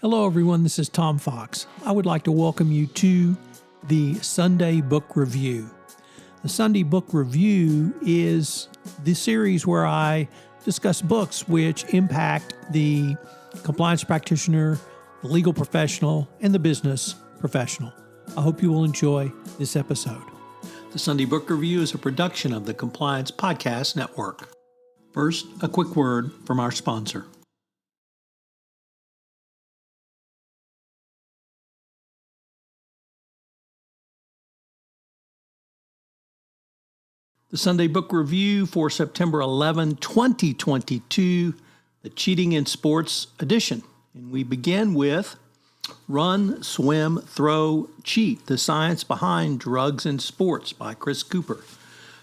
Hello everyone, this is Tom Fox. I would like to welcome you to the Sunday Book Review. The Sunday Book Review is the series where I discuss books which impact the compliance practitioner, the legal professional, and the business professional. I hope you will enjoy this episode. The Sunday Book Review is a production of the Compliance Podcast Network. First, a quick word from our sponsor. The Sunday Book Review for September 11, 2022, the Cheating in Sports edition. And we begin with Run, Swim, Throw, Cheat, The Science Behind Drugs in Sports by Chris Cooper.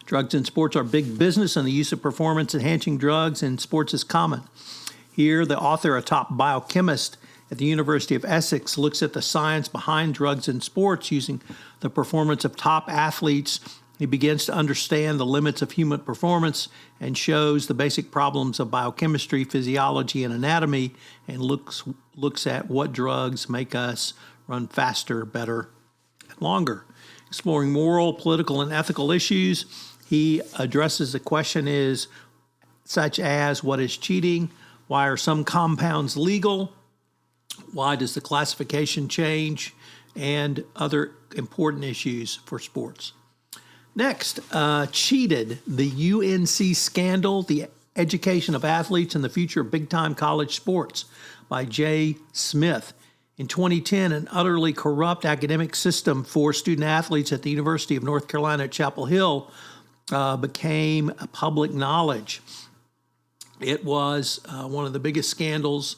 Drugs in sports are big business, and the use of performance-enhancing drugs in sports is common. Here, the author, a top biochemist at the University of Essex, looks at the science behind drugs in sports using the performance of top athletes. He begins to understand the limits of human performance and shows the basic problems of biochemistry, physiology, and anatomy, and looks at what drugs make us run faster, better, and longer. Exploring moral, political, and ethical issues, he addresses the question such as what is cheating, why are some compounds legal, why does the classification change, and other important issues for sports. Next, Cheated, the UNC Scandal, the Education of Athletes and the Future of Big-Time College Sports by Jay Smith. In 2010, an utterly corrupt academic system for student athletes at the University of North Carolina at Chapel Hill became public knowledge. It was one of the biggest scandals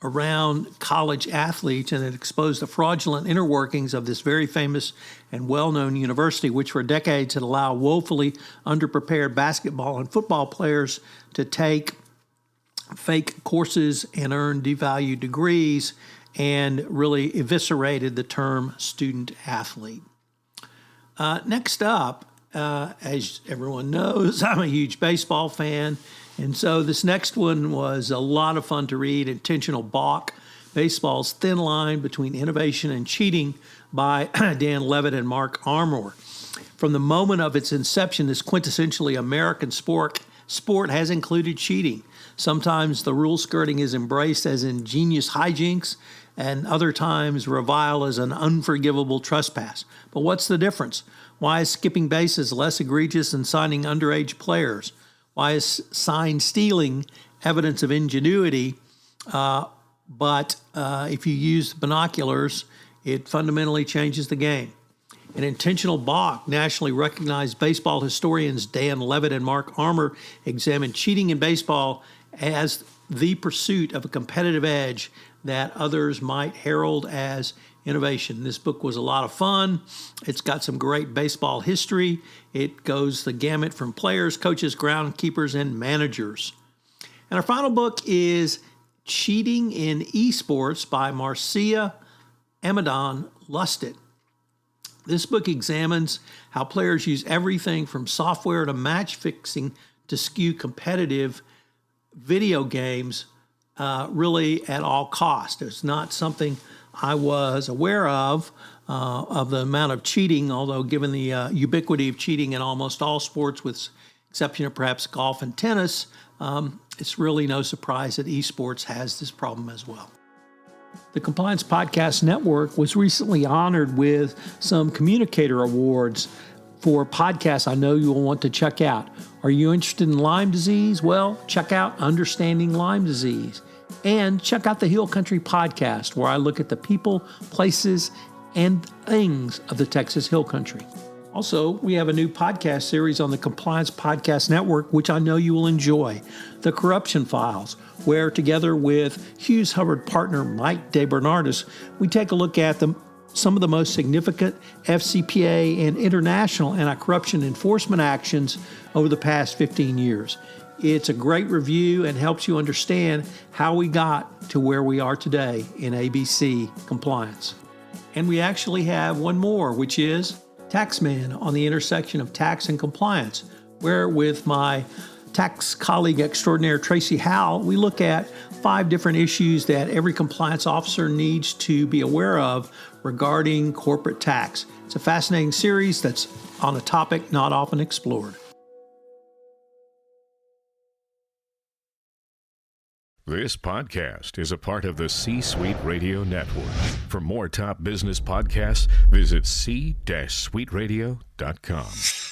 around college athletes, and it exposed the fraudulent inner workings of this very famous and well-known university, which for decades had allowed woefully underprepared basketball and football players to take fake courses and earn devalued degrees, and really eviscerated the term student athlete. Next up, as everyone knows, I'm a huge baseball fan. And so this next one was a lot of fun to read, Intentional Balk, Baseball's Thin Line Between Innovation and Cheating by Dan Levitt and Mark Armour. From the moment of its inception, this quintessentially American sport has included cheating. Sometimes the rule skirting is embraced as ingenious hijinks, and other times reviled as an unforgivable trespass. But what's the difference? Why is skipping bases less egregious than signing underage players? Why is sign stealing evidence of ingenuity? But if you use binoculars, it fundamentally changes the game. In Intentional Balk, nationally recognized baseball historians Dan Levitt and Mark Armour examined cheating in baseball as the pursuit of a competitive edge that others might herald as innovation. This book was a lot of fun. It's got some great baseball history. It goes the gamut from players, coaches, groundkeepers, and managers. And our final book is Cheating in Esports by Marcia, Amidon, Lusted. This book examines how players use everything from software to match fixing to skew competitive video games really at all cost. It's not something I was aware of the amount of cheating, although given the ubiquity of cheating in almost all sports, with exception of perhaps golf and tennis, it's really no surprise that esports has this problem as well. The Compliance Podcast Network was recently honored with some communicator awards for podcasts I know you will want to check out. Are you interested in Lyme disease? Well, check out Understanding Lyme Disease. And check out the Hill Country Podcast, where I look at the people, places, and things of the Texas Hill Country. Also, we have a new podcast series on the Compliance Podcast Network, which I know you will enjoy, The Corruption Files, where together with Hughes Hubbard partner Mike DeBernardis, we take a look at some of the most significant FCPA and international anti-corruption enforcement actions over the past 15 years. It's a great review and helps you understand how we got to where we are today in ABC compliance. And we actually have one more, which is Taxman on the intersection of tax and compliance, where with my tax colleague extraordinaire Tracy Howell, we look at 5 different issues that every compliance officer needs to be aware of regarding corporate tax. It's a fascinating series that's on a topic not often explored. This podcast is a part of the C-Suite Radio Network. For more top business podcasts, visit c-suiteradio.com.